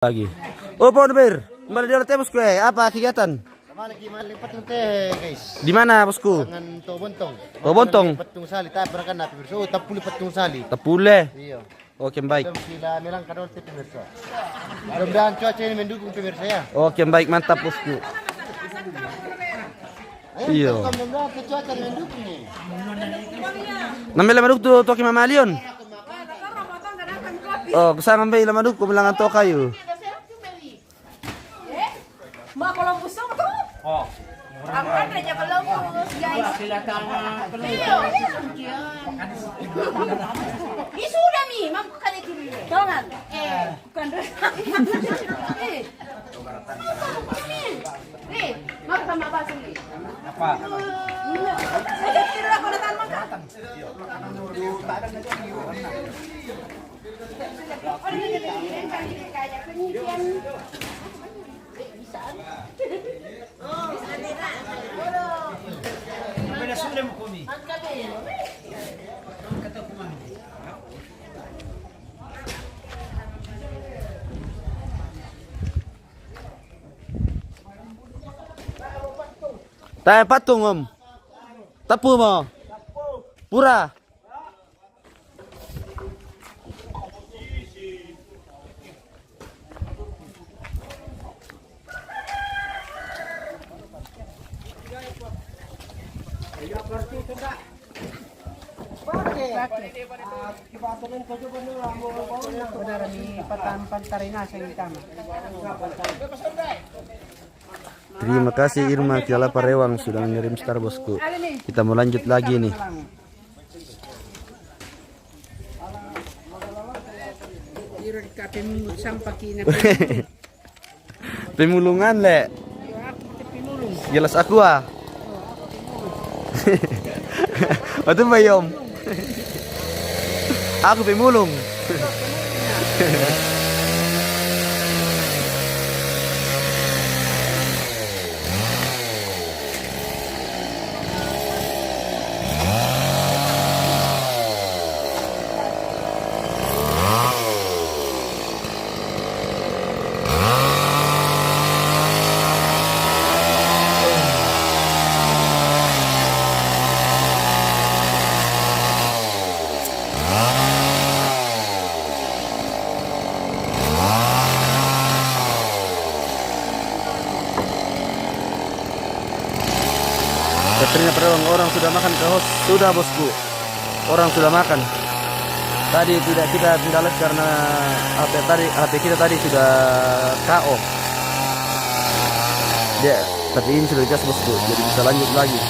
Lagi. Oh, Pak Bir. Kembali di teh bosku. Apa kegiatan? Sama lagi malipat ng teh, guys. Di mana bosku? Jangan Tobontong. Tobontong. Patong sali, tayo kan natin. So, tapuli patong sali. Tepule. Iya. Oke, baik. Sila melang kadol teh pemirsa. Mudah-mudahan cuaca ini mendukung pemirsa ya. Oke, baik, mantap bosku. Iya. Mudah-mudahan cuaca ini mendukung nih. Namanya lamaduk tuh toki mamalion. Oh, kesana mbay lamaduk ko bilangan to kayo. Mak kalau busuk tuh. Oh. Aku kan aja kalau guys. Ini sudah nih, mampu kan itu. Tahu kan? Bukan. Mak sama apa sih? Apa? Saya kira aku datang makan. Tayo patung om. Tapu mo. Pura. Terima kasih Irma Kiala Parewang sudah mengirim star bosku. Kita mau lanjut lagi nih. Pemulungan le. Jelas aku ah. Itu bayom. Aku pemulung. Ternyata orang sudah makan ke host sudah bosku. Orang sudah makan. Tadi tidak kita tinggalin karena HP kita tadi sudah KO. Ya, tapi ini sudah gas bosku, jadi bisa lanjut lagi.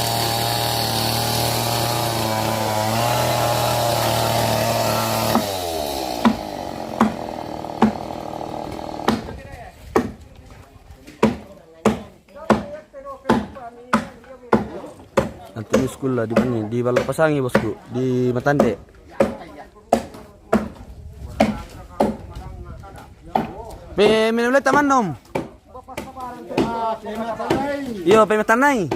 Nanti sekolah di mana? Di Balapasangi bosku, di Matande. Minum ulit taman nom. Iyo, Matanay.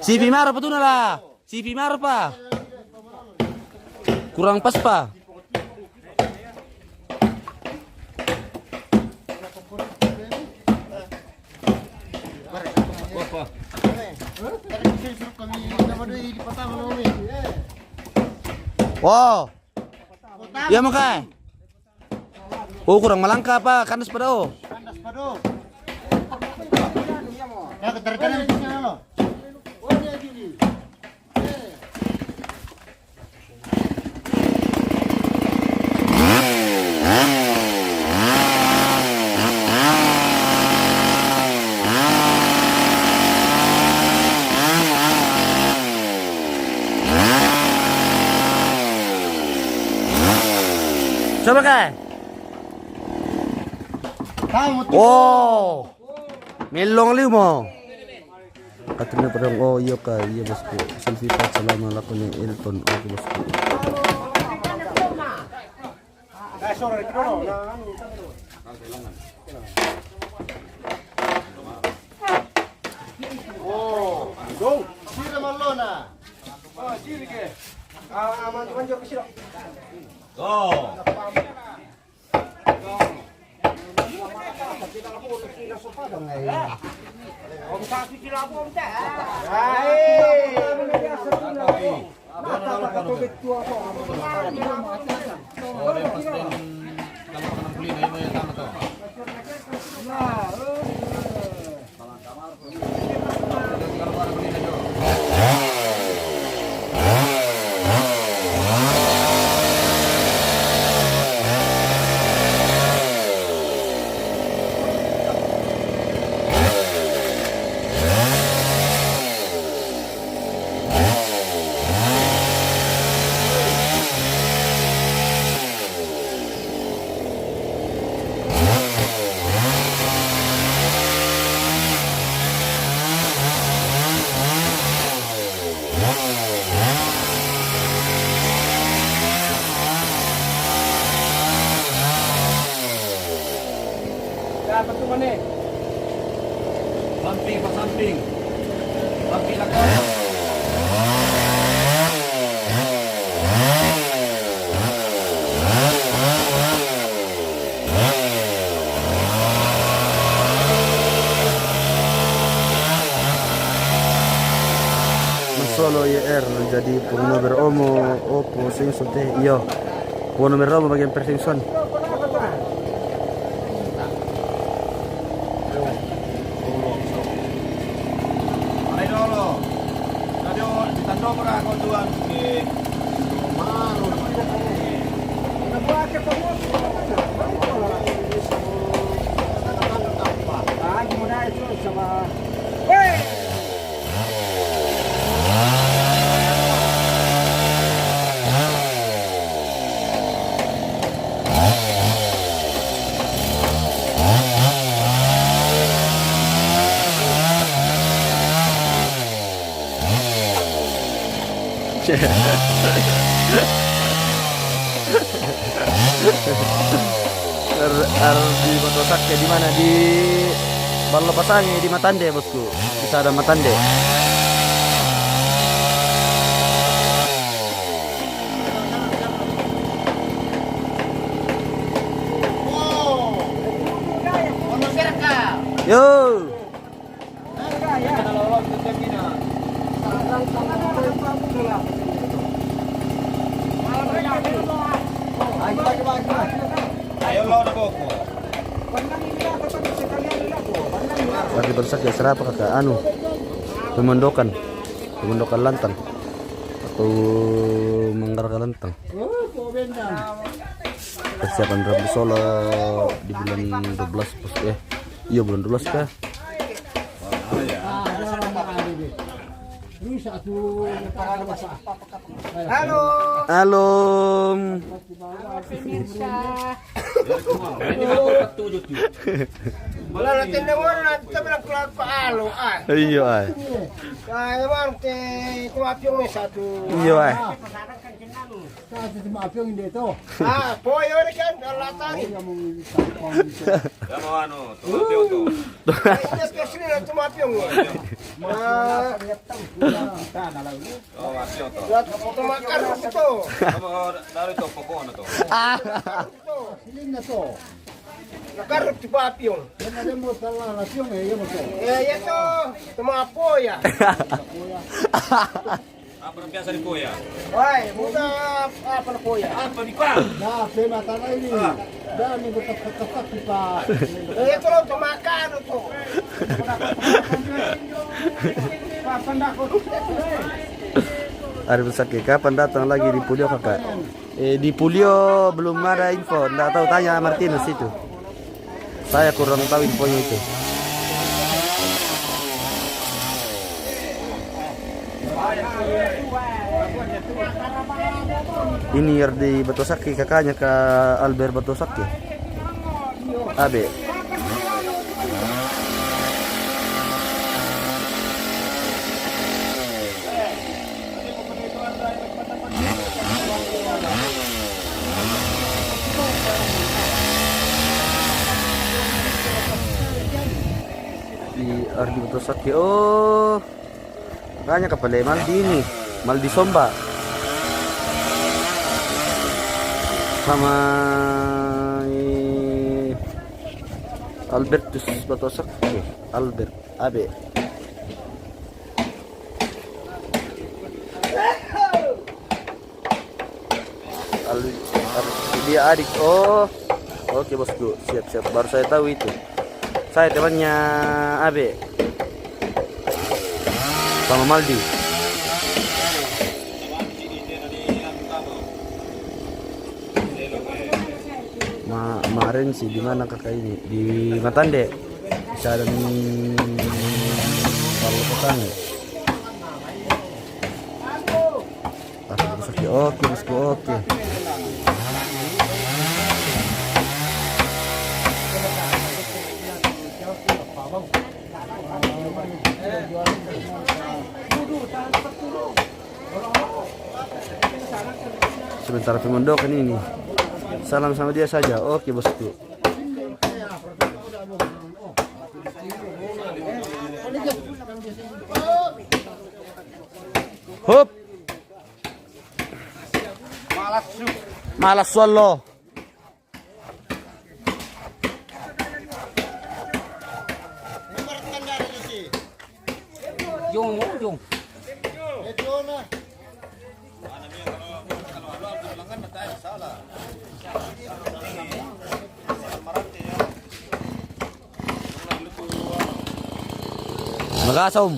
Si Pimaro pa na la. Si Pimaro pa. Kurang pas pa. Wow. Ya makanya. Oh kurang malangka apa? Kandas pada oh. Kandas pado. Ya keterkanan itu lo. Coba kah? Oh, melong liu mo. Katanya parang oh iya kah iya bosku. Selfie part selama lakukan yang Elton oke bosku. Oh, go. Sira malona. Samping pak samping. Samping lakon. Solo YR jadi pengnomor Omo Oppo Singson teh iyo pengnomor Omo bagian persingson. Di Botosak ya di mana di Ballo Pasangi di Matande bosku. Bisa ada Matande. Yo. Lagi bersak ya serapa kakak anu pemondokan lantang atau menggarkan lantang. Persiapan Rabu Solo di bulan 12 iya bulan 12 kah? Halo. Halo. Wala na tinawon na tabi ng club paalo ay. Iyo ay. Kaya naman kumapyong may satu. Iyo ay. Satu kumapyong hindi ito. Poyo na kan alatan. Ya mau anu, tumapyo to. Ini kasi na tumapyong. Oh, mapyo to. Tumakar ito. Kamu dari to pokok ano to. Siling na to. Nakarap si Papyong. Yan na mo sa lalasyon yan mo to. Ito, tumapoya. Apa biasa di poya? Ay, muda apa na poya? Apa di pa? Na, pema tanay ni. Dami ko tapat pa. Ito lang tumakan to. Papanda ko. Ari Besaki, kapan datang lagi di Pulio kakak? Di Pulio belum ada info, nggak tahu tanya Martinus itu. Saya kurang tahu infonya itu. Ini di Batosaki kakaknya ke Albert Batosaki. Abe. Di Ardi Batosaki. Oh, makanya ke Palembang ini. Maldi Somba sama Albertus Batosak, Albert Abe. Dia adik. Oh, oke bosku, siap. Baru saya tahu itu. Saya temannya Abe sama Maldi. Kemarin sih di mana kakak ini? Di Matande. Bisa ada kalau petani. Oke bosku, oke. Sebentar pemondokan ini. Salam sama dia saja. Oke bosku. Hop. Malas solo. Jong. Magasom.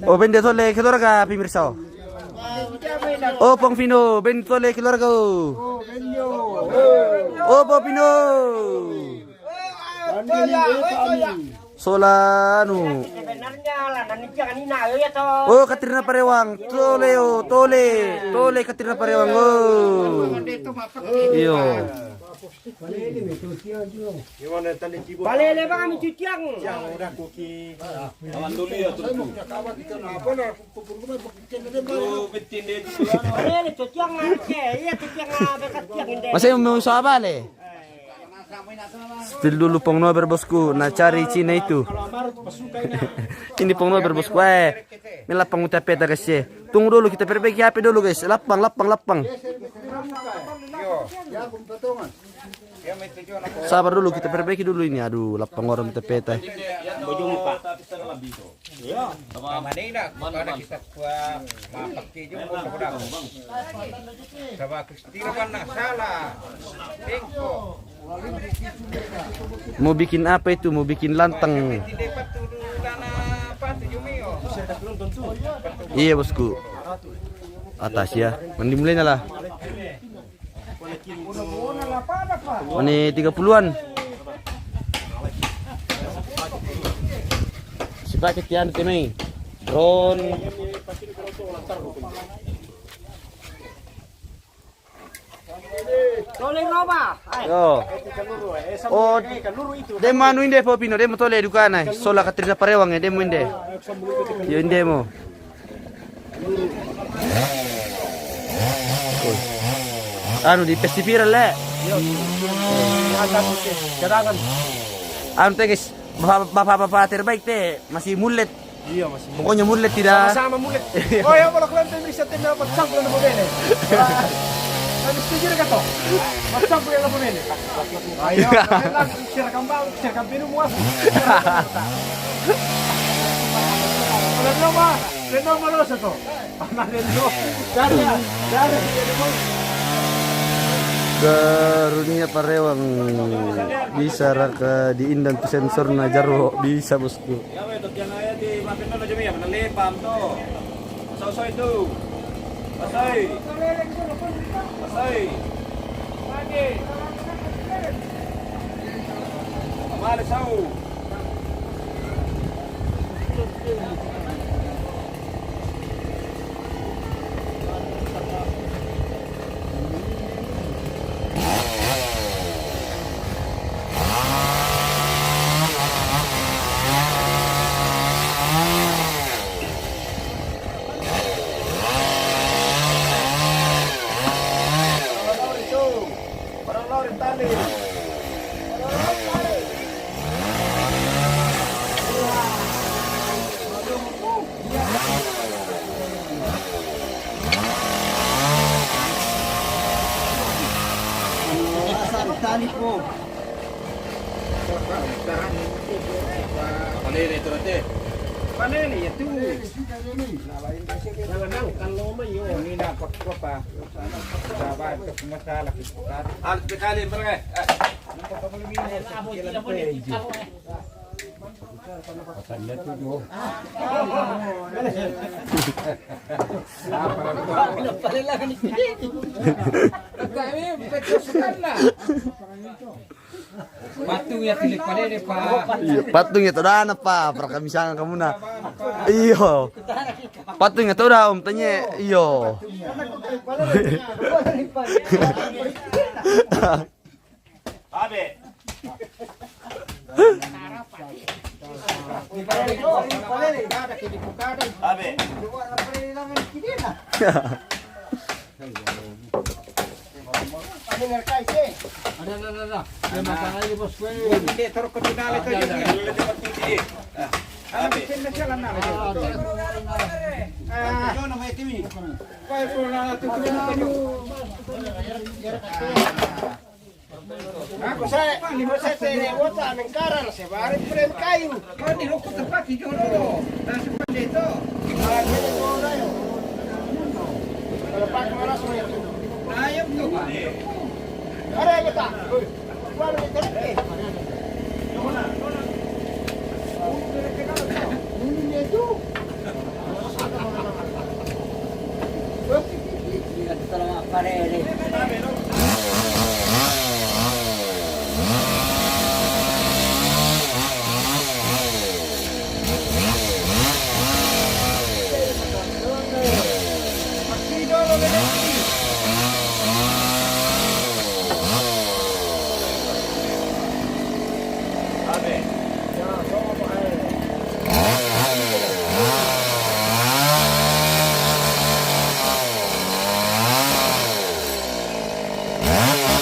Oh, bendetole keluarga pemirsa. Oh, Pong Vino, bendetole keluarga. Oh, Pong Vino. Solanu. Oh, Katrina Parewang. Tole Katrina Parewang. Oh. Iyo. Balele bang kami cucian. Masih mau soal bale? Spill dulu pong Nober bosku, nah cari Cina itu. Ini pong Nober bosku, ini lapang utapeta guys ya. Tunggu dulu kita perbaiki HP dulu guys, lapang. Sabar dulu kita perbaiki dulu ini, aduh lapang orang utapeta. Mau bikin apa itu? Mau bikin lantang. Iya bosku. Atas ya. Mandi mulai lah. Ini 30-an. Si paket yan timing. Drone. Yo. Oh, demo anu inde po pino, demo tole dukana. Sola Katrina Parewang ya demo inde. Yo inde mo. Anu di festival le. Anu guys, bapak-bapak terbaik teh masih mulet. Iya masih. Pokoknya mulet tidak. Sama mulet. Oh ya kalau kalian bisa tinggal macam kalau mau bene. Habis setuju ka to? Macam ko yung bene. Ayo, lang share kambing muas. Leno malos to. Leno. Dari. Karunia Parewang bisa raka diindan tu sensor na jaro bisa bosku. Ya we to yang aya di makin na jami ya menelipam to. Sosoy itu. Pasay. Lagi. Amale sau. Panen itu nanti. Panen itu. Jangan kalau mau ini nak apa? Sabar masalah kita. Al sekali mereka. Patung ya tilik panen Pak. Iya, patungnya tuh dah apa? Para kami sangat kamu na. Iyo. Patungnya tuh dah om tanya. Iyo. Abe. Abe. Ada. Dia masalah ini bos gue. Ini taruh ke tunal itu juga. Abe. Sini jalan nak. Jo nama itu ni. Kau pernah tu kayu. Aku saya terewota mengkaran sebarin frame kayu. Kau ni lukut tempat hijau tu. Dan seperti itu. Kalau pakai mana semua itu. Ayam tu. Ada kita. Baru kita ni. Mana? Ini tu. Kalau pare ni. Ah.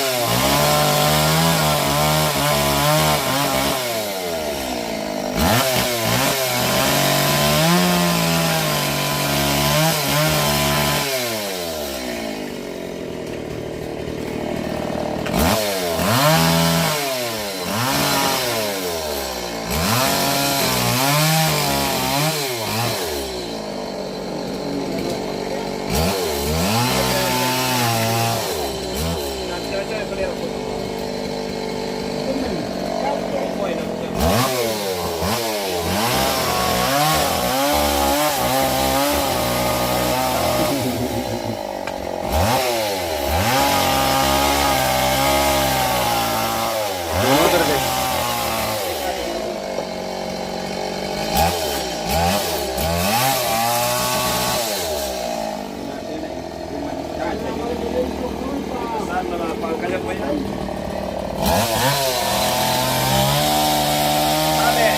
Tabe.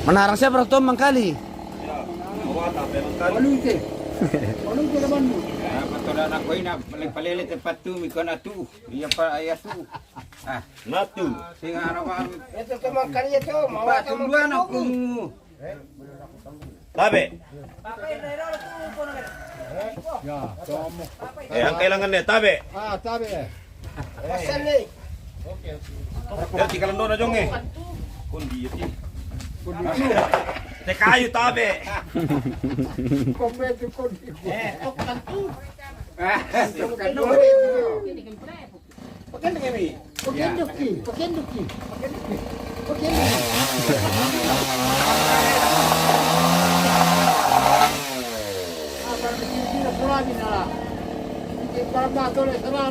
Menarang siapa Bro Tom mangkali? Awat tabe mangkali. Palungke. Palungke naman mo. Betul anak ko ina paling tempat tu mikon atu. Iya pa ayah tu. Ah, Natu. sing ano ka Ito ka makariya to. pa tunduan aku. Tabe. Ya, tomo. Ang kailangan niya, tabe. Ah, tabi eh. Pasali. Yan, di ka lang doon na jong eh. Kundi yun. Te kayo, tabe. Komento ko. Pagkanda kami. Pakenduki. Pakenduki.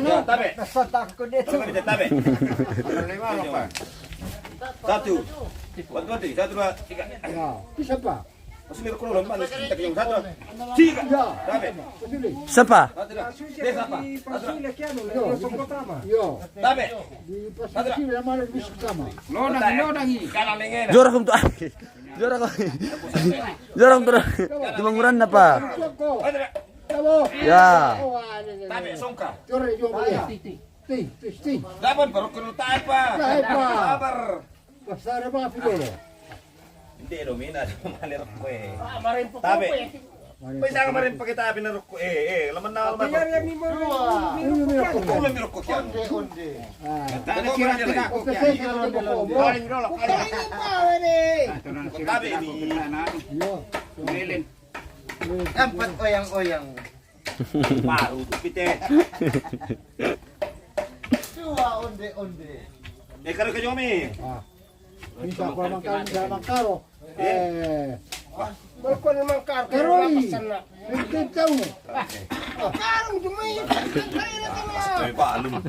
Ya, tabe. Nasatak ko dito. Ano kami, tabe? Satu. Satu, dua, tiga. Ya, bisa pa? Mas meron ko lang, malas kita kayong satu. Tiga. Ya. Tabe. Pasuli. Siapa? Satu, dua. Desa pa. Satu, dua. Yo. Tabe. Di pasuli naman ang gusto kama. Lonang. Kanan lingin. Jora kum tuh. Jora ko. Jora kum terus. Dimanguran na pa. Ko. Satu, dua. Tabo. Ya. Tabe, songka. Jore yo ya. Ti. Dapat baru kena tayo pa. Tayo pa. Sabar. Pasara mga pilolo. Hindi, Romina. Malirok ko eh. Tabe. Pwede ka marin pagkitabi na rok ko eh. Laman na alaman ko. Ano mo ko? Ulam mirok ko kyan. Tara sira tira ko kya. Tabe ini. Yo. Lilin. Empat oyang-oyang. Baru pite. Dua onde-onde. Eh karo ka jomi. Bisa pa man karo. Berko naman karo. Karoy. Nagtitaw mo. Karong dumay. Ay balum.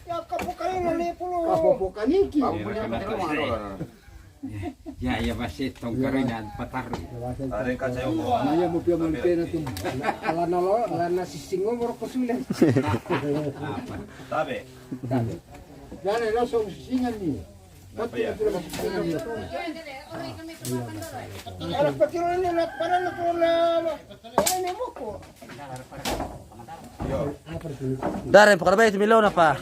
Ya kapukarin na lipulo. Kapukaniki. Ya masih tongkarin dan patar. Aring ka sayo mo. Naya mo pia man pena tum. Ala na sisingo mo ko sulen. Tabe. Dale lo so sisingan ni. Pati na pila sisingan ni. Ala patiro ni na para na ko na. Ano mo ko? Dare, pakarabay itu milaw na pa.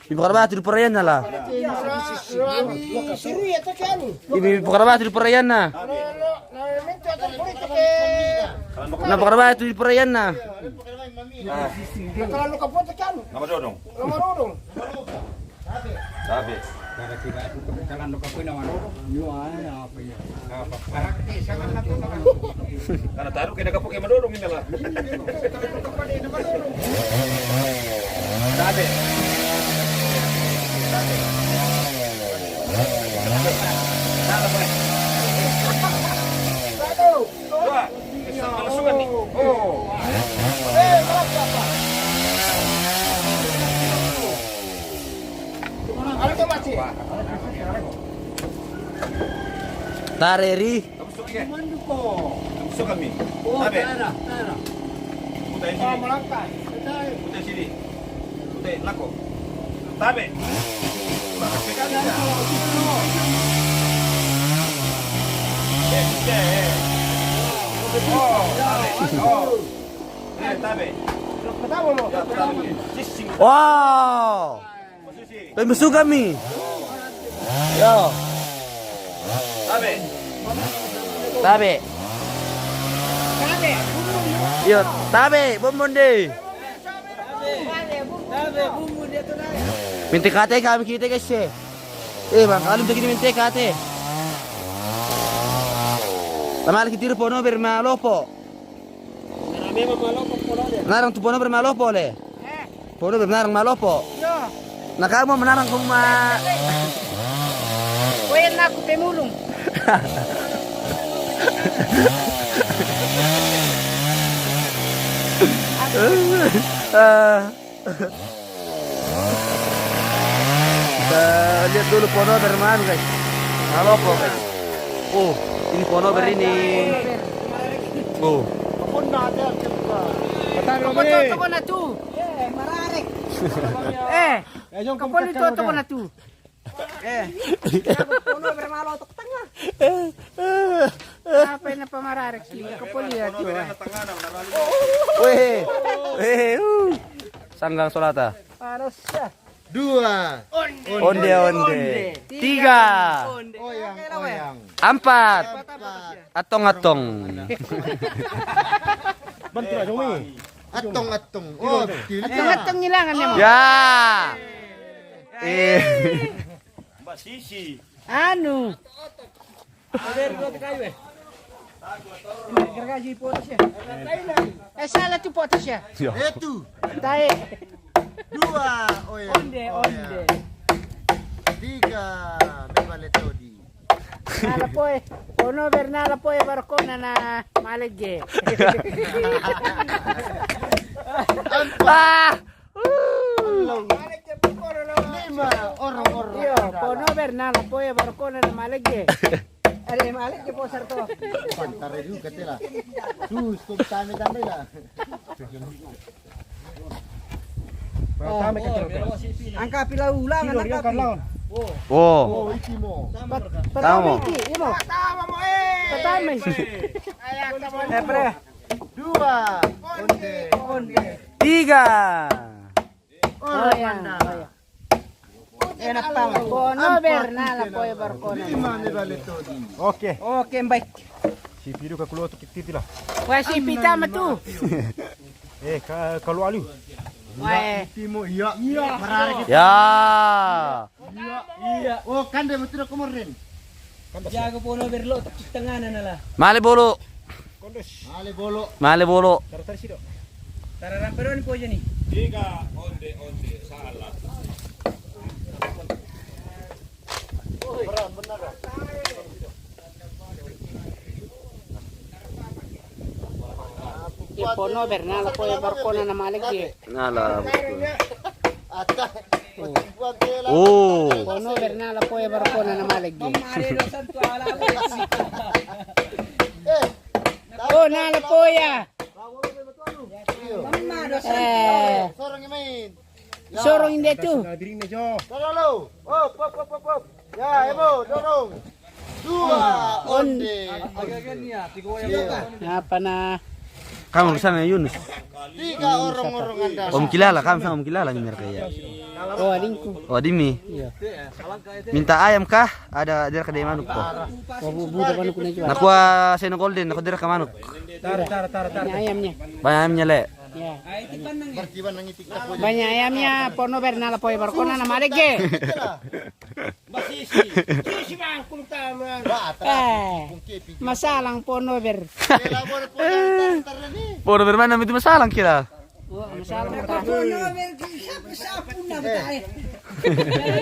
Pakarabay itu purayan na la. Rabi siruya ta kani. Ibi pakarabay itu purayan na. Na mento ta purito ke. Na pakarabay itu purayan na. Kalau ka po ta kani. Namadodong. Lamarorong. Tabe. Para tidak kalan lo kapoy naman. Yo ay apa ya. Para kiti sangat nato na. Kana tayo kay nagapuke madodong nila. Tabe. Dua. Isang malasukan ni. Oh. Ano ka mati? Dare ri. Tapos ke. Mando ko. Tapos kami. Oh, Tabe. tara. Putai Ah, sini. malangkay. Tayo. Putai sini. Putai lako. Tabe. Makapikali ka. Oh, tabe. Oh. Tabe. Katawa mo. Ya, tabe. Sising. Wow. Posisi. Pembesu kami. Yo. Tabe. Tabe. Yo, tabe, bumbunde. Minti kate kami kita kasi. Bang, alam begini minti kate. Tamal kita tiro pono bermalopo. Narang tu pono bermalopo le. Pono bernarang malopo. Nakamo menarang kuma. Kuya na ako pemulong. Kita lihat dulu pono bermanu guys. Malopo guys. Oh, ini pono ber ini. Oh. Kapon na ate. Kapatid ko na to. Mararik. Kapal itu atau mana tuh? Puno bermalo tok tengah. Apa yang pamararik sih? Kapal ya tuh. Weh. Sanggang solata. Paros siya. 2. Onde. 3. Oyang. 4. Atong. Bantu aja mi. Atong. Oh, Atong nilangan mo. Ya. Mbak Sisi. Ano? Salah tu foto siya. Itu. Tayo. 2. Oyang. Onde. 3. Mevaletodi. Nala po eh. Puno bernala po eh barkona na maligye. Ah. 5. Orang. Yo, puno bernala po eh barkona na maligye. Are maligye po sarto. Pantare juga tela. Sus, kung tami lah. Angka pila ulang anak kapi. Oh. Iki mo. Tama mo. Imo. Patami. Pre. 2. Onde. 3. Oh yan. Enak pa. Puno bernala po eh barkona. 5. Mevaletodi. Okay, baik. Si Piru ka kulo tikiti lah. Wah si pita matu. Kalau alu. Wah. Timo iya. Mararik. Ya. Iya. Oh, kan dia betul kemarin. Jago puno berlo tengah na nala. Mali bolo. Ale bolo. Taruh sido. Tararamperon po dyan eh. 3. Onde. Salah. Puno bernala po eh barkona na maligye. Ngala. Ata. Oh. Puno bernala po eh barkona na maligye. Oh, nala po ya. Sorong main. Sorong hindi tu. Diri mejo. Tolong. Op. Ya, Ebo, dorong. 2. Onde. Apa na? Kamu sana Yunus. 3 orang Anda. Om kilala, kamu sama om kilala minyak kaya. Oh, adingku. Oh, Dimi. Minta ayam kah? Ada dia kedai manuk ko. Oh, buda pa ko na jual. Nakuha seno golden, nakuha dia ke manuk. Banyak ayamnya. Banyak ayamnya le. Ya. Berkiban nang itik na po. Banyak ayamnya. Puno bernala po eh barkona na maligye. Masalang puno ber. Kela mo po tar ni. Puro bermain itu masalah kira. Oh, masalang ka. Puno ber sapu na batay.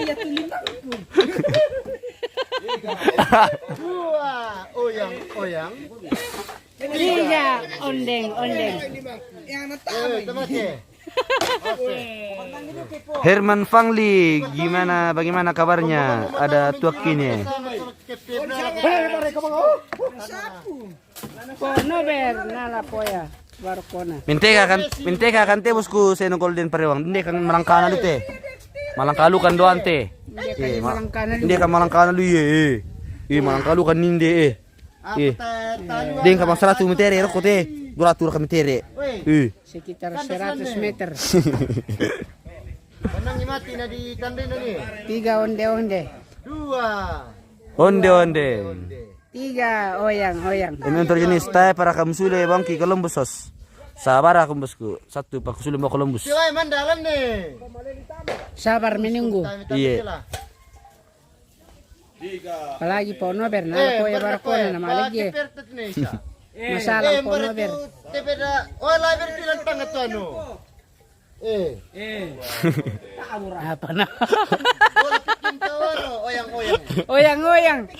Ya tulimang. 2. Oyang. 3. Ondeng. Temate. Herman Fangli, bagaimana kabarnya? Ada tuak ini. Puno bernala po ya barkona. Minteka kan te bosku seno golden parewang. Hindi kan malangkana lu te. Malangkalu kan doan te. Hindi kan malangkana lu ye. Malangkalu kan ninde Ding ka bang 100 meter roko te. Duratur ka meter. Sekitar 100 meter. Manang mati na di tandai na ni. 3 onde. 2. Onde. 3 oyang. Ini jenis tay para kamu sule bangki Columbus sos. Sabar aku bosku. 1 pak sule mau Columbus. Siway mandalan ni. Sabar menunggu. Iya. Apalagi puno bernala po ya barkona na maligye. Masalang puno ber. Tepeda. Wala ber bilang tangat tu ano. Apa na? Wala pikin to ano. Oyang.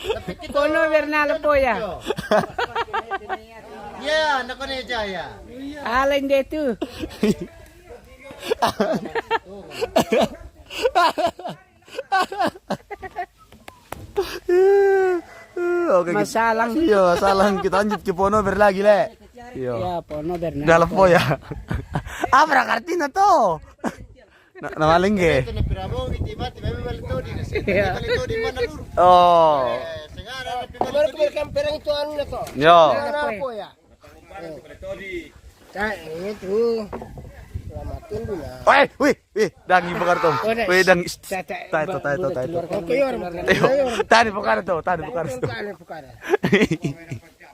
Puno bernala po ya. Ya, nako ni Jaya. Alin de tu. Oke. Masalang. Iya, masalah kita lanjut ke Pono lagi le. Iya. Ya, pono Bernardo. Dalam po ya. Apa kartina to? Nama lengge. Oh. Kan perang itu anu na to. Yo. Apa ya? Itu. Selamatin dulu. Wih, dangi bakar tom. Wih, dangi. Taito. Oke, Tadi bakar to. bukan.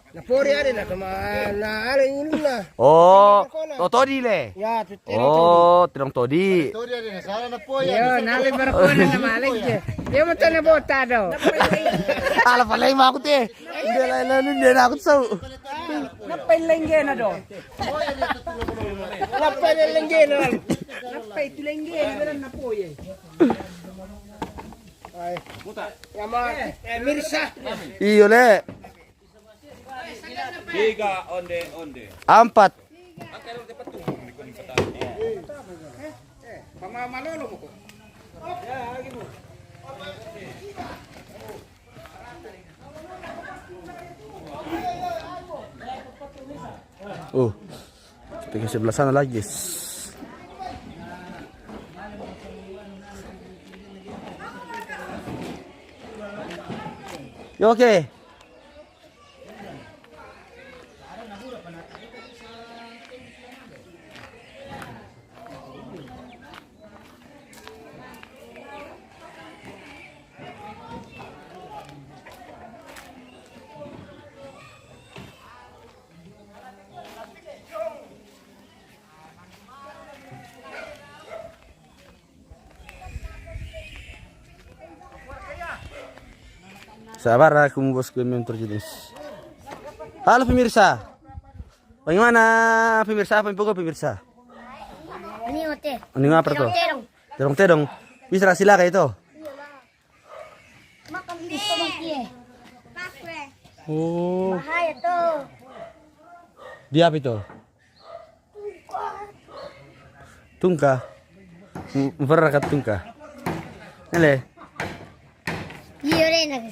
Napori ada na kemana? Ada ini na. Oh, todi le. Ya, tu Oh, tirong todi. Yo, nali barkona na malik je. Yo mo na bota do. Ala palay mo ako te. Hindi na ako sa. Napay lengge na do. Napay lengge na. Napay lengge na na poye. Ay, buta. Yama, Mirsa. Iyo le. 3 onde. 4. Pamamalolo mo ko. Oh. Kita ke sebelah sana lagi. Yo, oke. Sabar aku mau bosku yang terjenis. Halo pemirsa. Bagaimana pemirsa? Apa yang pukul pemirsa? Ini ote. Ini apa tuh? Terong. Bisa sila kayak itu. Makan bisa makin. Oh. Bahaya tuh. Dia apa itu? Tungka. Merakat tungka. Nele. Iya Rena.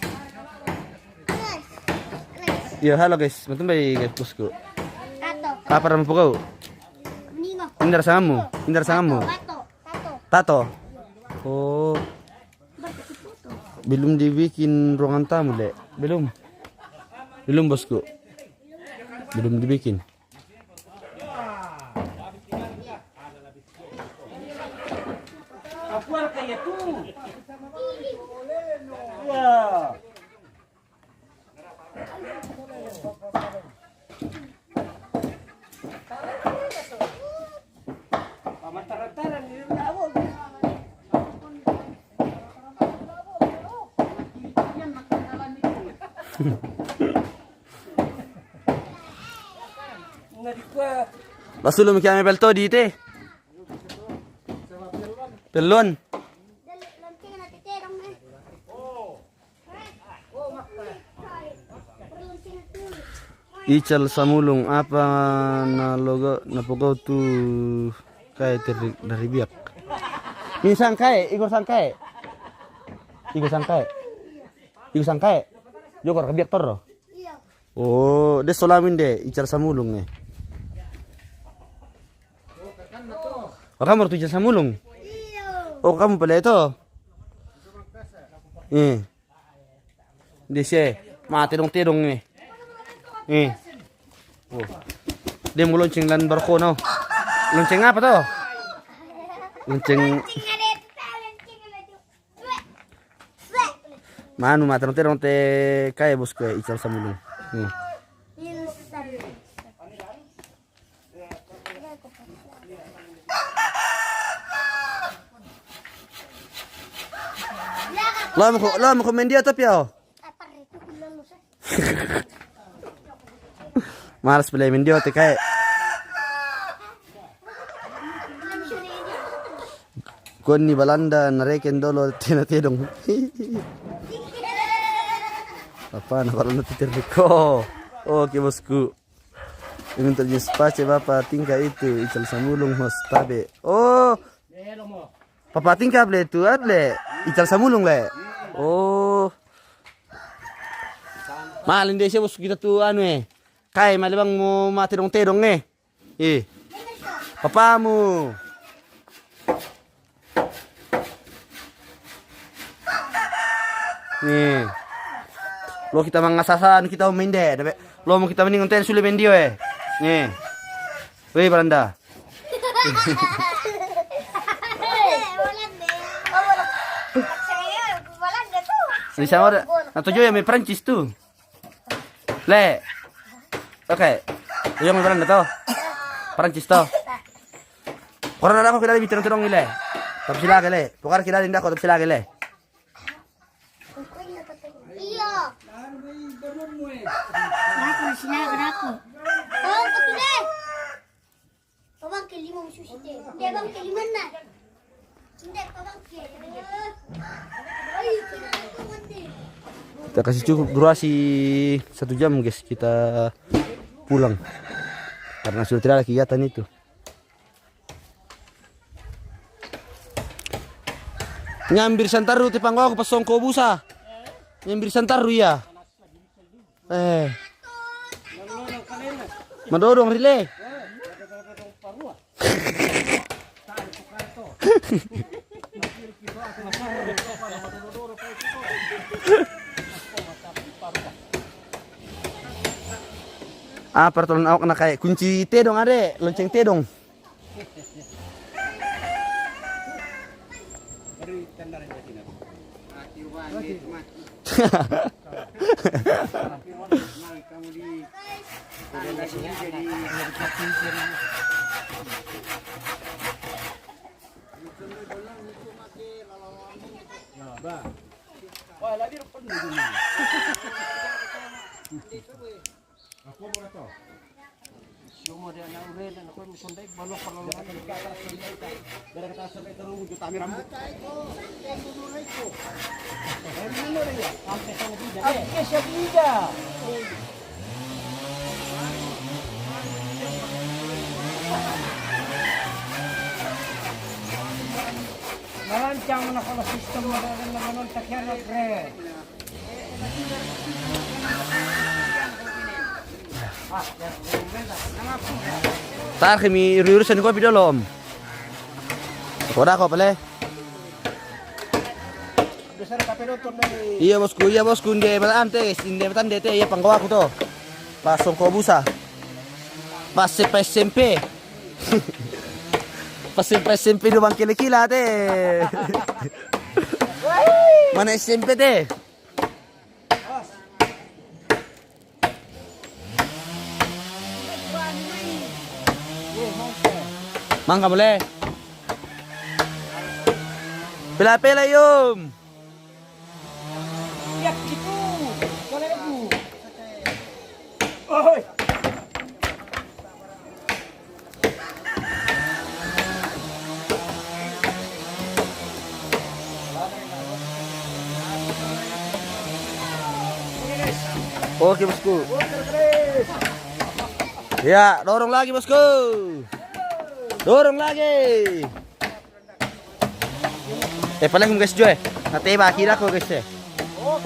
Yo, halo guys. Matumbai guys bosku. Tato. Apa nama pukau? Ningo. Indar sangamu. Tato. Oh. Belum dibikin ruangan tamu, Le. Belum bosku. Belum dibikin. Apa kayak tuh? Basulo mo kaya may belto dito eh. Pelon. Ical samulong apa na logo na pugaw tu kay dari biak. Minsan kay, Igor sangkay. Jokor kabiak toro. Oh, des solamin de ical samulong eh. Oh, kamu tuh ical samulong. Oh, kamu pala ito. Dese, matirong-tirong eh. Oh. Dia mau lonceng lan barko no. Lonceng apa tuh? Lonceng. Manu matirong-tirong te kaya bosku ical samulong. Lo mo komen dia tapi oh. Malas beli mendio te kayak kon ni Balanda nareken dolo tinatidong. Apa nak kalau nanti terliko? Oke bosku. Ini terjadi space bapak tingkah itu ical samulung hos tabe. Oh. Papa tingkah ble itu able ical samulung le. Oh. Mahal Indonesia bosku kita tuh anu Kay, malibang mo matinong-tinong eh. Papamu. Nih. Lo kita mangasasan kita uminde. Lo mau kita mending konten sulit mendio Nih. Wih, Belanda. Di sana ada. Natuju ya, may Prancis tuh. Le. Oke. Yung may Belanda to. Prancis to. Orang ada aku kita lebih terong ile. Tapi sila le. Pokoknya kita dinda ko tapi sila le. Iya. Aku di sini aku. Oh, betul deh. Babang ke lima sushi teh. Dia bang ke lima na. Tidak babang ke. Ayo kita nanti. Kita kasih cukup durasi 1 jam guys kita pulang karena sudah tidak ada kegiatan itu. Nyambir santaru ti panggo aku pasong ko busa. Nyambir santaru ya. Madodong rile. Pertolongan awak na kayak kunci T dong ade, lonceng T dong. Narancang na kalau sistem maganon takyan pre. Tar kami urusan ko video lom. Wala ko pala. Besar kapeloton ni. Iya bosku hindi matan dete iya panggawa ko to. Pasong ko busa. SMP. SMP do bang kila-kila te. Mana SMP te? Mangga boleh. Pila-pila yum. Ya gitu. Boleh ibu. Oi. Oke bosku. Ya, dorong lagi bosku. Dorong lagi. Paling guys Joy. Nanti akhir aku guys.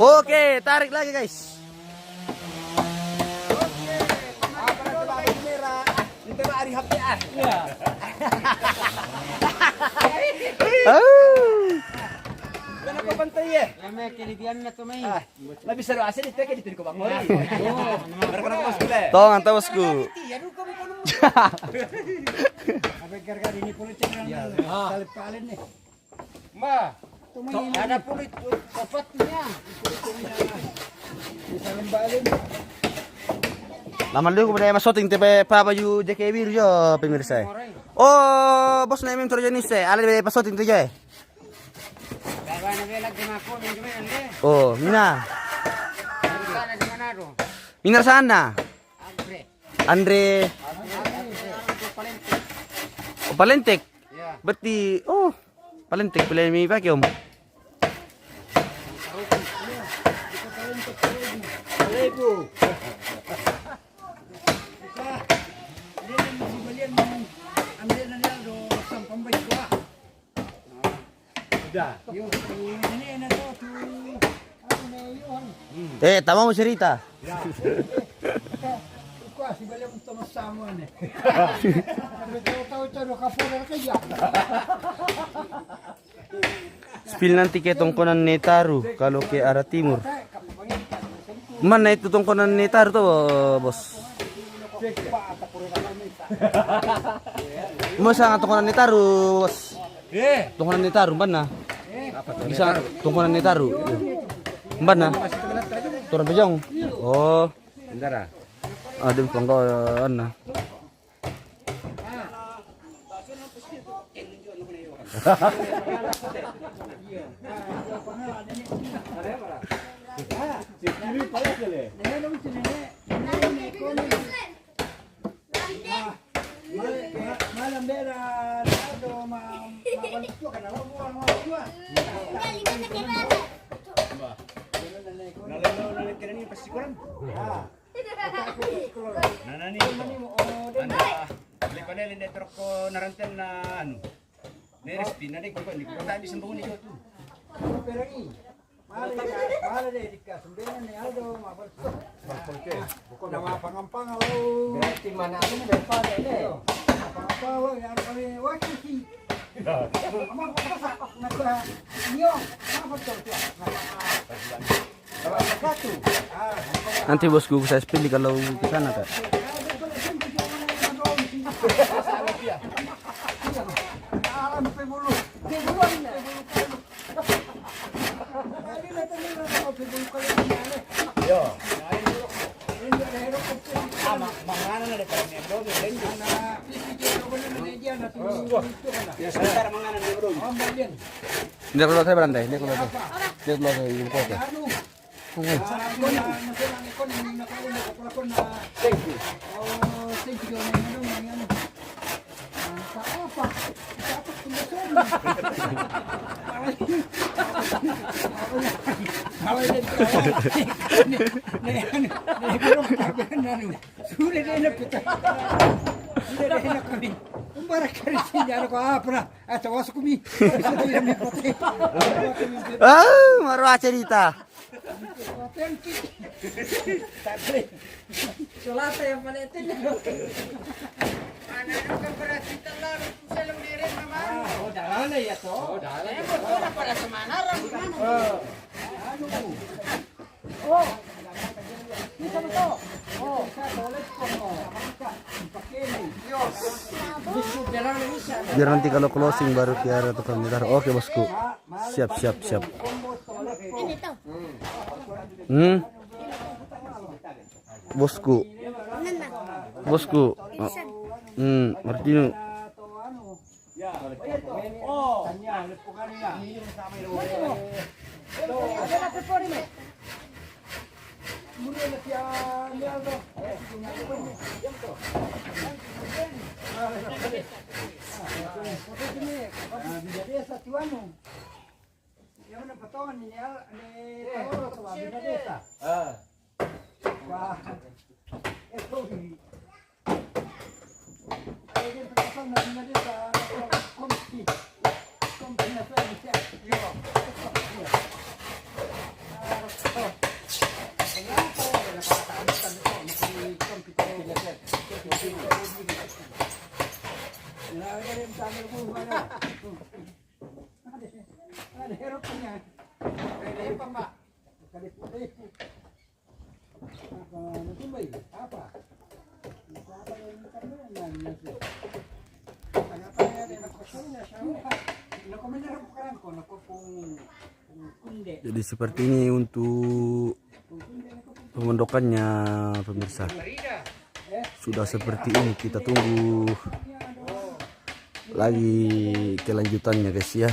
Oke, tarik lagi guys. Itu hari HPA. Iya. Kenapa bantai ya? Lama kelebihan na to may. Lebih seru asin itu kayak ditiru Bang Mori. Berkenaan bosku le. Tong antau bosku. Abang gargar ini politik yang salib kalian nih. Ma, ada pulit ofatnya. Bisa lembalin. Laman dulu kepada masoting tepe baju JKB jo pemirsa. Oh, bos na imim trojanis ala be pasoting tu jo. Oh, Mina. Mina sana. Andre. Oh, Palentek. Berarti Palentek pilih mi pakai om. Tama mo cerita. kasih balik untuk sama nih. Tahu-tahu cari kapal kerja. Spill nanti ke tongkonan Netaru kalau ke arah timur. Mana itu tongkonan Netaru tuh, bos? Masa tongkonan Netaru, bos? Tongkonan Netaru mana? Bisa tongkonan Netaru. Mana? Turun Pejong. Oh. Bentar. Ada pangkalan na. Malam beran, aduh mabalik juga kan, mau Nanani ko nila netro ko narantan na ano. Nerespi na rin ko ni ko tayo sambung ni tu. Peragi. Mala deh dikasih sembilan nih aduh mabalik. Nama pangampang lo. Berarti mana aku berapa ini? Apa yang kali waktu sih. Amang apa nak nyo, apa tuh? Satu. Nanti bosku saya spill kalau ke sana kak. Alam pebulu. Yo. Mangana na para ni bro, ni ya sebentar mangana ni bro. Dia keluar saya berantai, dia keluar saya. Dia keluar saya ibu kota. Ah, marwah cerita. Sulata yang paling itu. Dalam ya toh. Dalam. Pada semana Biar nanti kalau closing baru ke arah tukang gitar. Oke bosku. Siap siap siap. Bosku. Bosku. Martino. Jadi seperti ini untuk pemondokannya pemirsa. Sudah seperti ini, kita tunggu lagi kelanjutannya guys ya.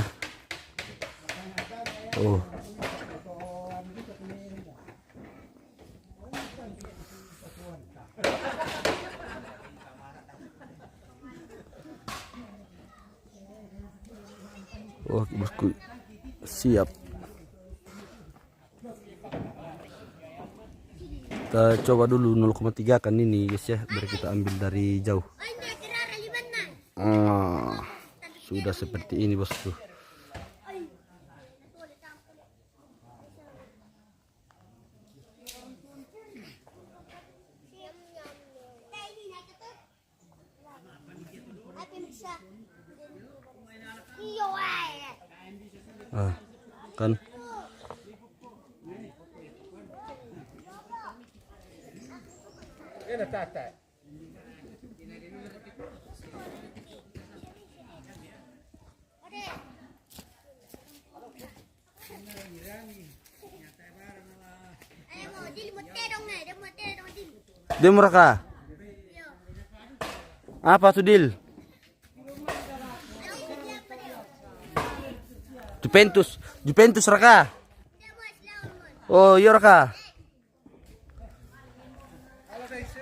Oh. Oh, bosku siap. Kita coba dulu 0,3 kan ini guys ya, biar kita ambil dari jauh. Sudah seperti ini bosku. Kan. Ini tata. Mau dili mo terong na, dia mo terong dili. Dia murah kah? Apa tuh deal? Juventus Raka. Oh iya Raka.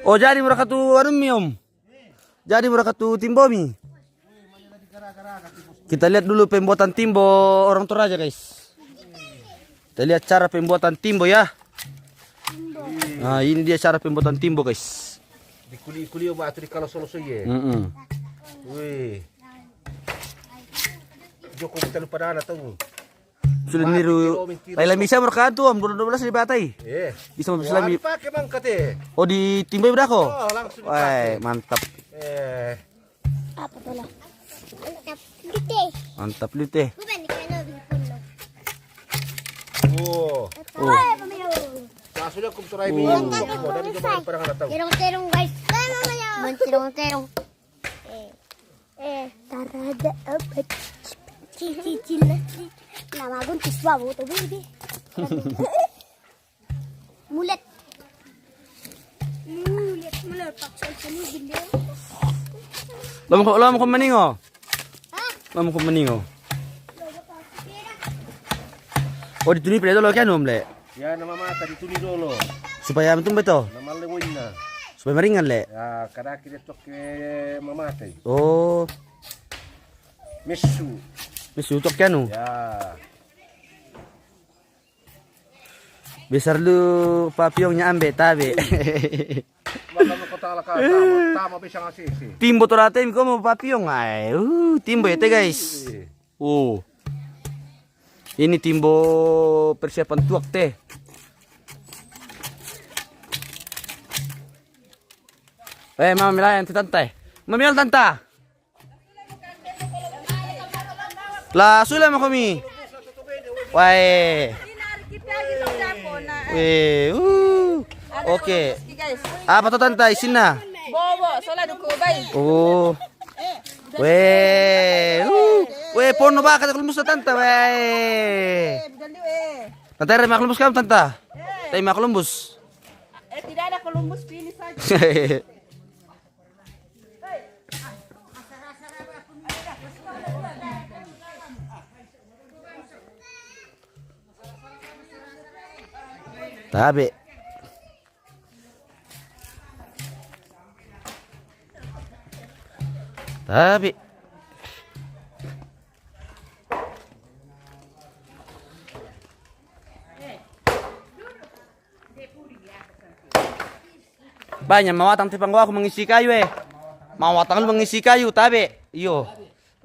Oh jadi mereka tuh anu miom. Jadi mereka tuh timbomi. Kita lihat dulu pembuatan timbo orang Toraja guys. Kita lihat cara pembuatan timbo ya. Nah ini dia cara pembuatan timbo guys. Di kuli-kuli batu di kalau solo ye. Wih. Joko kita lupa dana tahu. Sudah niru. Laila bisa mereka tuh 12 di batai. Bisa Selami pakai bang kate. Oh di timbo udah kok. Oh langsung Wah mantap. Apa tuh lah? Gede. Mantap lite. Bukan di kano bipulo. Oh. Ay, pamiyo. Sudah kum turai bi. Dari jemaah parang tahu. Terong guys. Ay, mamaya. Terong. Tarada apa? Cicil. Nama guntis babu tuh baby. Mulet. Mulet paksa sini gila. Lama ko maningo. Lama ko maningo. Oh dituni pala dulu kan om le. Ya nama mata dituni dulu. Supaya betul betul. Nama lewin na. Supaya meringan le. Ya kada kita tok ke mamata. Oh. Mesu. Mesu tok kanu. Ya. Besar lu papiongnya ambe tabe. Wala mo kota ka tama bisa ngasih sih. Timbo toratem ko mo papiong ay. Timbo ete guys. Ini timbo persiapan tuak teh. Mama milayan tante. Mamil tanta. La sula mo kami. Wai. Oke. Apa tuh tante isin na? Bobo, sola duko bay. Oh. Weh, pono ba kata kelumus tante weh. Tante re maklumus kamu tante. Tay maklumus. Tidak ada Columbus pilih saja. Tabe. Tabe. Banyak mawatang tipang gua aku mengisi kayu Mawatang lu mengisi kayu tabe. Iyo.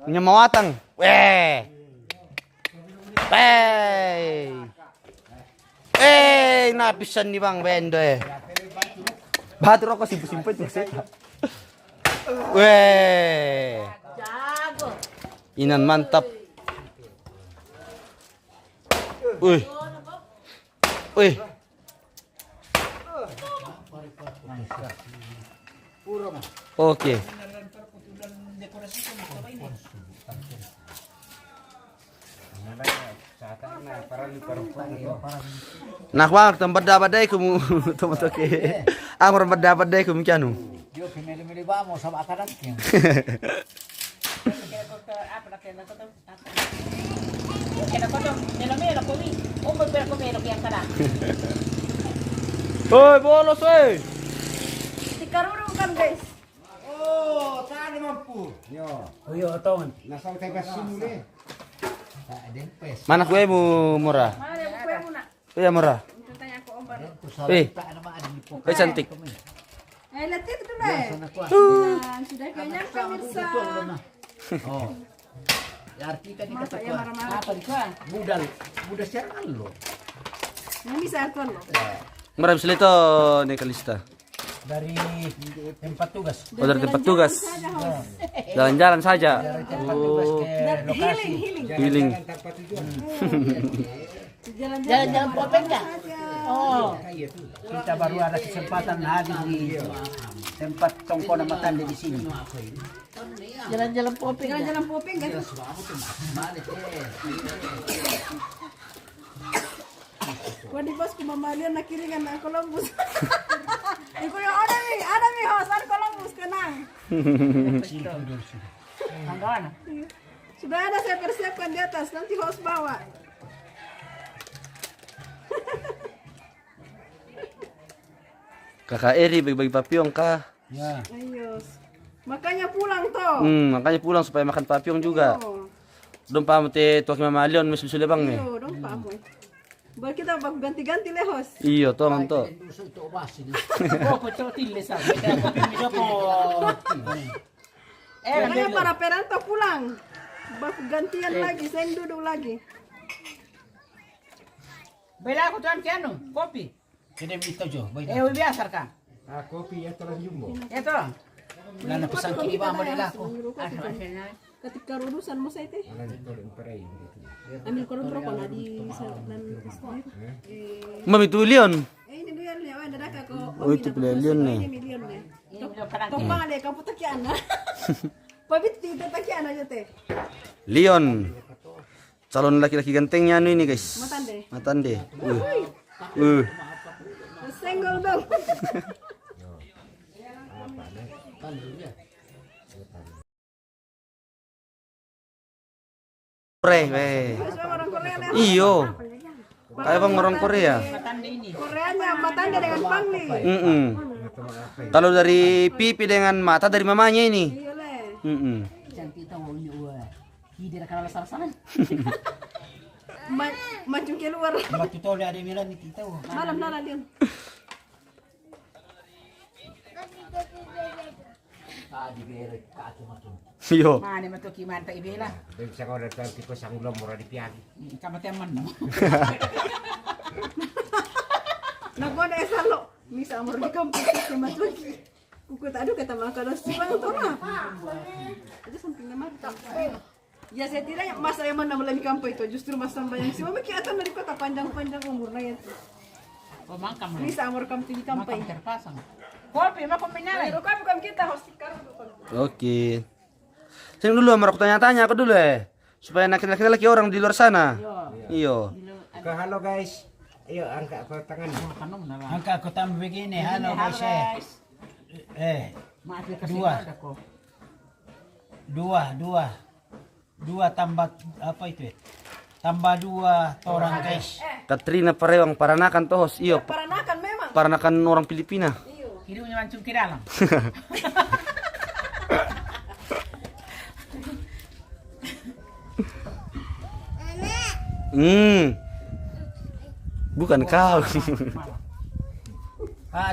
Punya mawatang. Napisan nih bang bendo batu rokok simpel tuh sih. Inan mantap. Oke. Nah, wang tempat dapat deh kamu tempat oke. Aku dapat deh kamu kianu. Yo pemilih-milih vamos sama akaraknya. Oi, bolos oi. Dikarurung kan guys. Oh, tadi mampu. Yo. Oh yo, tongan. Nasang tegas simule. Tak ada pes. Mana kue mu murah? Mana yang kue muna? Iya murah. Tanya aku Om Bar. Tak ada ada di pokok. Kue cantik. Lihat itu dulu Sana kuat. Sudah kayaknya pemirsa. Oh. Ya artikan ini Masa kata ya marah-marah. apa di kuat? Budal siaran lo. Yang bisa aku loh. Murah bisa itu nih kalista. Dari tempat tugas. Oh, dari tempat tugas. Jalan-jalan saja. Dari tempat tugas Oh, ke lokasi. healing. Jalan tanpa tujuan. Jalan-jalan popeng enggak? Oh. Kita baru ada kesempatan hadir di tempat Tongkona Matande di sini. Jalan-jalan popeng. Jalan-jalan popeng kan? Wadi bos kumamalian na kiringan na Columbus. Iko yung ada mi hosan Columbus kenang. Anggawan. Sudah ada saya persiapkan di atas, nanti host bawa. Kakak Eri bagi-bagi papyong kah? Ya. Ayos. Makanya pulang toh. Makanya pulang supaya makan papyong juga. Oh. Dong pa mo te tuwak mamalion mis sulebang ni. Iyo, dong pa mo. Baru kita ganti-ganti le host. Iyo to man to. Oh, pocok tilis ah. Makanya para peranto pulang. Baku gantian lagi, saya yang duduk lagi. Bela aku tuan kiano, kopi. Kena minta jo. Biasa kan? Ah, kopi ya terang jumbo. Itu. Lana pesan ki iba mo nila ko. Ketika urusan mo sa ite. Lana ko rin paray. Ambil koron rokok na di sa nan. Mami tu Leon. Ini dia niya, wala daka ko. Oh, itu pala Leon ni. Ini million niya. Topang ale ka putakian na. Pabit dito takian aja teh. Leon. Calon laki-laki gantengnya anu ini guys. Matande. Matande. Senggol dong. Korea, weh. Sama orang Korea le. Iyo. Kayak bang orang Korea. Koreanya matande dengan pangli. Kalau dari pipi dengan mata dari mamanya ini. Iya le. Cantik tahu ini wah. Hidir kana sasaran. Maju keluar. Matutol ada milan ni kita. Malam nana dia. Iyo. Mana matuki man ta ibela. Dan sa ko na tanti ko sang ulam mura di piagi. Kamateman no. Nagoda esalo. Misa amor di kampung si matuki. Kukut aduh kata makan si bang to na. Ada sampingnya mata. Ya saya tidak masa yang mana mulai di kampung itu justru masa banyak sih. Mama kelihatan dari kota panjang-panjang umurnya itu. Oh mangkam. Misa amor kampung di kampung. Mangkam terpasang. Kopi mah kombinasi. Bukan bukan kita host sekarang. Oke. Sini dulu sama aku tanya-tanya aku dulu supaya laki-laki orang di luar sana. Iyo. Halo guys. Ayo angkat ko tangan. Angkat ko tangan begini. Halo guys. Dua tambah apa itu? Tambah 2 orang guys. Katrina Parewang Paranakan tohos. Iyo. Paranakan memang. Paranakan orang Filipina. Hidupnya mancung ke dalam. Bukan kau.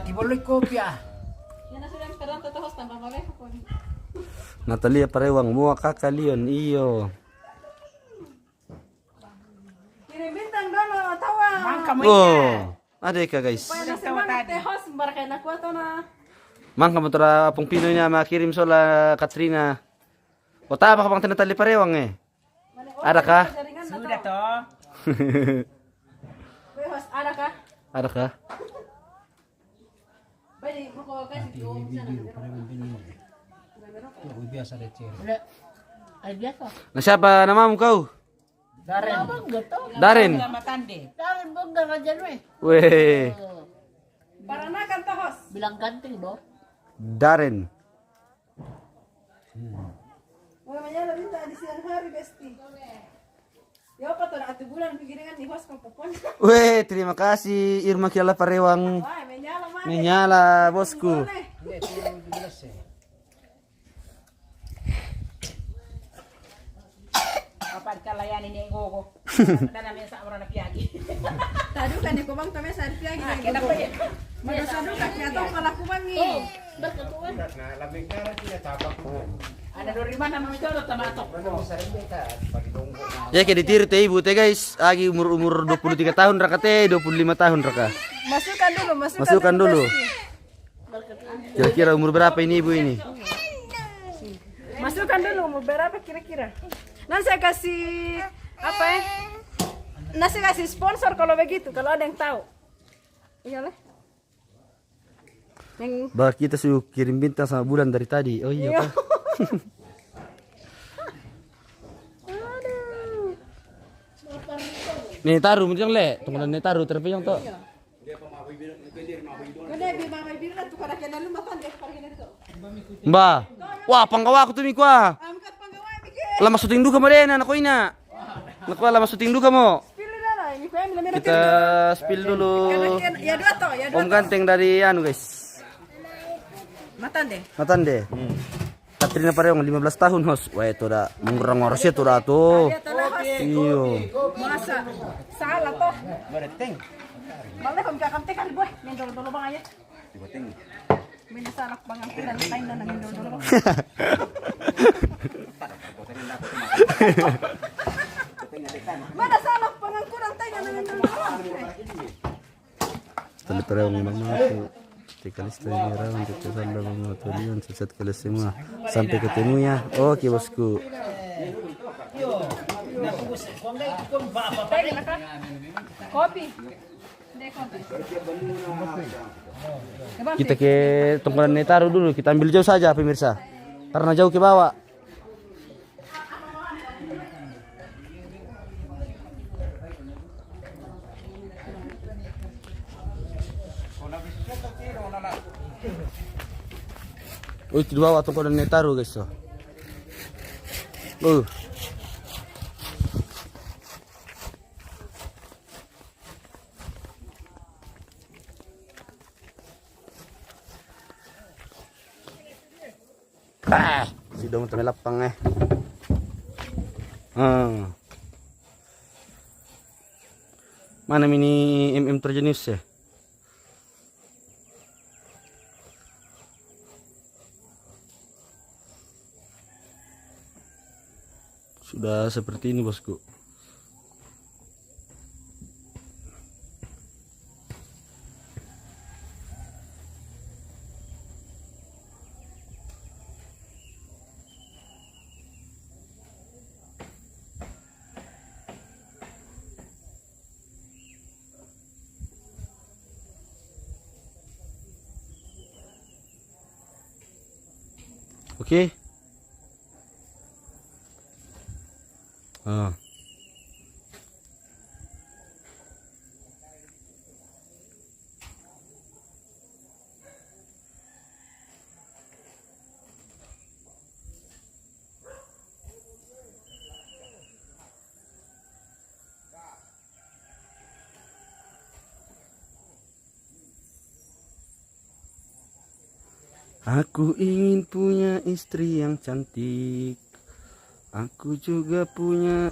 Tiboloi kopi ah. Yan na sila sekarang toto host tambah mabay ko. Natalia Parewang mua kakak Leon. Iyo. Kirim bintang dulu tawa. Mangkam Oh. Ada ka guys. Pwede sa mga te host barakay na kuwato na. Mang kamu tera pung Pinoy niya makirim sola Katrina. O tama ka bang tinatali Parewang Ada ka? Sudah toh. Kuya host ada ka? Ada ka? Pwede mo ko kasi ko Biasa deh cer. Ay biasa. Na siapa namamu kau? Daren. Darin. Matande. Daren bongga aja we. Weh. Paranakan to host. Bilang ganteng do. Darin. Wala manyala minta di siang hari besti. Ya apa tuh atu bulan pikiran ni host kau popon. Weh, terima kasih Irma Kiala Parewang. Wah, menyala mah. Menyala bosku. Apa kalayan ini gogo. Dana mesa orang nak piagi. Tadu kan ni ko bang tame sa piagi. Kenapa ya? Magasado ka kaya to pala ko bang ni. Berketuan. Nah, labing kara tidak tabak mo. Ada dari mana nama itu tamatok. Ya kayak ditiru teh ibu teh guys. Agi umur 23 tahun raka teh, 25 tahun raka. Masukkan dulu, Masukkan dulu. besti. Kira-kira umur berapa ini ibu ini? Masukkan dulu umur berapa kira-kira. Nanti saya kasih apa ya? Nanti saya kasih sponsor kalau begitu, kalau ada yang tahu. Iyalah. Yang Bah, kita suruh kirim bintang sama bulan dari tadi. Oh iya, Pak. Nih taruh macam le, tunggu nih taruh terpejang toh. Mbak, wah panggawa aku tuh mikwa. Lama syuting duka mo din, anak ko ina. Nakwa lama syuting duka mo. Kita spill dulu. ya dua toh, ya dua. Om ganteng dari anu guys. Matan deh. Matande. Katrina Pareong 15 tahun hos. Wah itu dah mengurang-ngurang itu dah tuh. Iyo. Masa salah toh. Malah kami kakam tekan boy, mendol dulu bang aja. Mina salah bang ang pilan kain na mendol dulu bang. Mana salah bang ang kurang tayo na mendol dulu. Tali Pareong memang aku. Tikalis tayo ni Rawan kita sanda mga tulian sesat kali semua. Sampai ketemu ya. Oke bosku. Kopi. Kita ke tongkonan Netaru dulu. Kita ambil jauh saja pemirsa. Karena jauh ke bawah. Oh, di bawah tongkonan Netaru guys. Si dong tami lapang eh. Mana mini MM terjenis ya? Sudah seperti ini bosku. Oke. Aku ingin punya istri yang cantik. Aku juga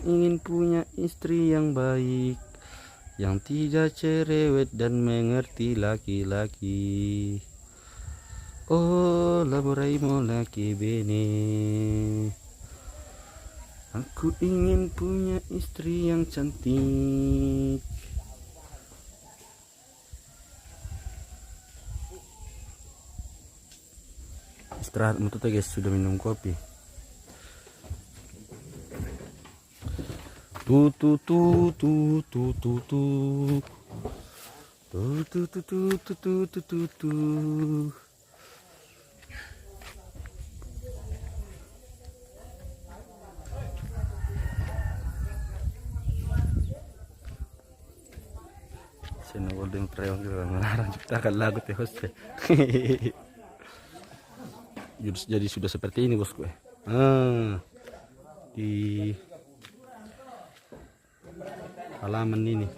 ingin punya istri yang baik, yang tidak cerewet dan mengerti laki-laki. Oh, laboraimo laki bene. Aku ingin punya istri yang cantik. Istirahat mutu guys, sudah minum kopi. Tu tu tu tu tu tu tu tu tu tu tu tu tu tu tu. Saya nawal din preyong kita melarang ciptakan lagu teh host. Jadi sudah seperti ini bosku. Di halaman ini.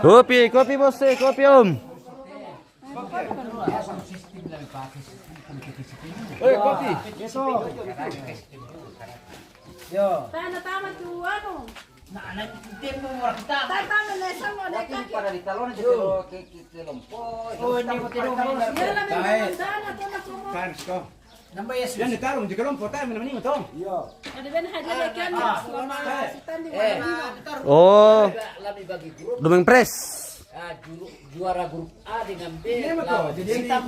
Kopi bos, kopi om. Kopi. Yo. Tama tuh ano. Tatalo na isang mo na kaki. Para di talon aja ke lompo. Oh, ini mo tiro. Yan lang ang dana to na kumo. Pans ko. Yan ni tarong di kalom po tayo man ni mo to. Ada ben hadir kan. Selama sitan di mana. Oh. Dumeng Pres. Juara grup A dengan B. Ini mo to. Jadi yan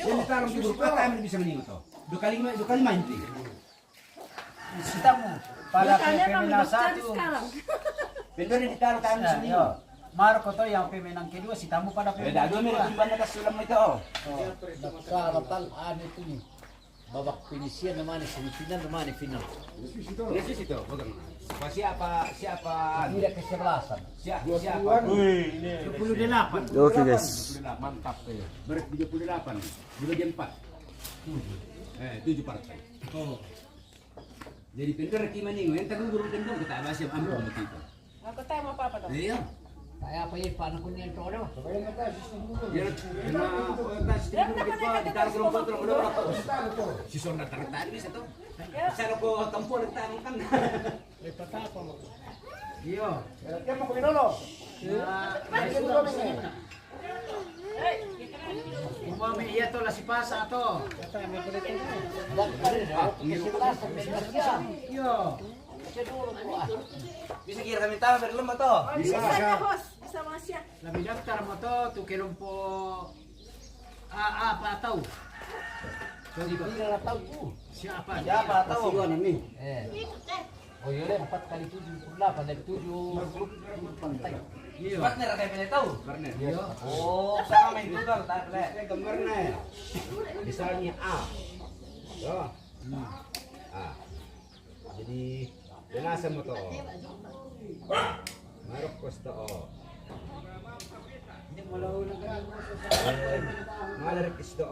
ni tarong di grupo tayo man bisa menimo to. Dua kali main ti. Sitamu. Pada Pemina satu. Benar ni tarong tayo sa menimo. Marco to yang pemenang kedua sitamu pada Beda dua merah di banda kasulam itu. Batal itu nih. Babak penyisian namanya semifinal namanya final. Yesus itu, bagang. Siapa Tidak kesebelasan. siapa? 28. Oke guys. Mantap ya. Berat 38. Dibagi 4. 7 partai. Oh. Jadi pintar kimaning, yang tanggung guru gendong kita bahasa ambil sama kita. Aku tahu mau apa to. Iya. Saya apa ya panas kuning itu ada. Ya, tas kita ditaruh ke lompat terus. Si son datang tadi bisa tuh. Saya ko kampung datang kan. Iya. ¿Qué poco Vinolo? Umami iya to lah si pasa to. Iya. Bisa kira kami tahu berlemah to. Bisa na host. Bisa masya. Lebih daftar mo to tu kelompo apa tahu. Tidak tahu ku. Siapa? Siapa tahu? Oh iya deh 4 kali 7 dari 7 grup pantai. Iya. Partner kayak pilih tahu. Partner. Iya. Oh, sama main juga tak boleh. Saya gambarnya. Misalnya A. Yo. A. Jadi jenazah mo to. Marokos to. Ini malau negara. Malarikis to.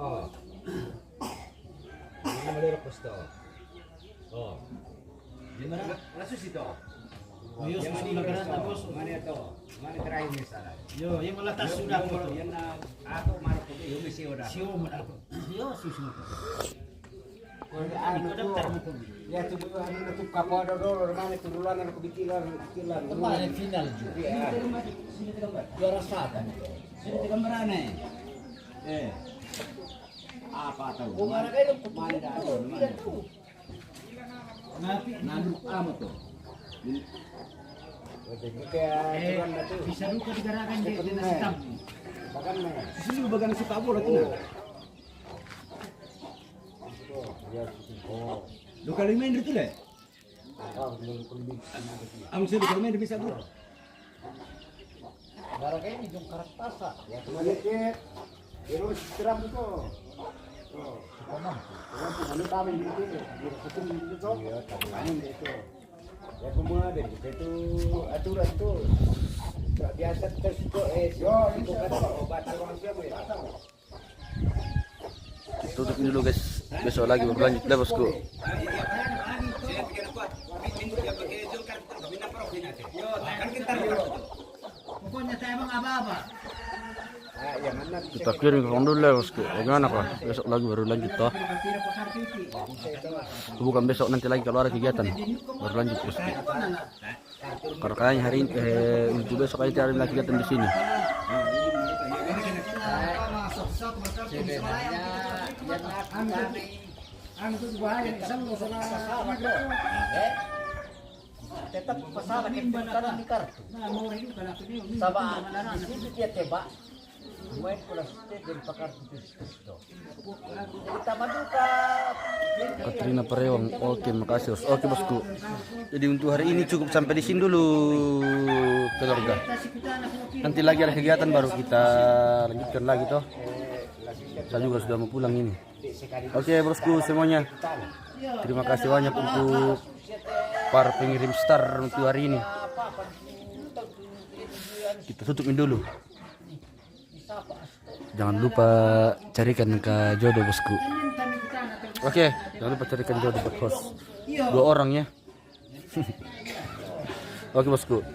Malarikos to. Oh. Di mana? Rasus itu. Oh iya Yang sudah negara bagus. Mana to? Mana terakhir misalnya? Yo, yang malah tak sudah mo foto. yan na ato Marokos yo misi oda. Siyo mo na ako. Yo, susu. Ano to? Ya tu ano tu kapo ada dolor mana turulan aku bikilan. Kemarin final juga. Juara 1. Sini gambar aneh. Apa tahu? Kemarin kan Mana dah ada? Mana? Nanduk amat tuh. bisa luka digarakan di hitam. Bahkan sini bagian suka bola tuh. Lu kali main itu deh. Am sih kali main bisa tuh. Barang ini jong karak pasa. Ya kemarin ke. Terus seram itu. Ano kami dito? Hukum dito. Iya, kami dito. Ya kemudian itu aturan tuh. Biasa terus itu itu kata obat manusia ya. Tutup dulu guys. Besok lagi berlanjut deh bosku. Pokoknya saya emang apa-apa. Kita kirim ke dulu deh bosku. Bagaimana kok? Besok lagi baru lanjut toh. Bukan besok, nanti lagi kalau ada kegiatan baru lanjut bosku. Kalau kayaknya hari ini untuk besok kayaknya ada lagi kegiatan di sini. Tetap pasal kita di kartu. Sama itu dia tebak. Main pulas dari pakar itu. Kita maduka. Katrina Parewang. Oke, makasih bos. Oke bosku. Jadi untuk hari ini cukup sampai di sini dulu keluarga. Nanti lagi ada kegiatan baru kita lanjutkan lagi toh. Saya juga sudah mau pulang ini. Oke bosku semuanya. Terima kasih banyak untuk para pengirim star untuk hari ini. Kita tutupin dulu. Jangan lupa carikan ke jodoh bosku. Oke, jangan lupa carikan jodoh buat host. 2 orang ya. Oke bosku.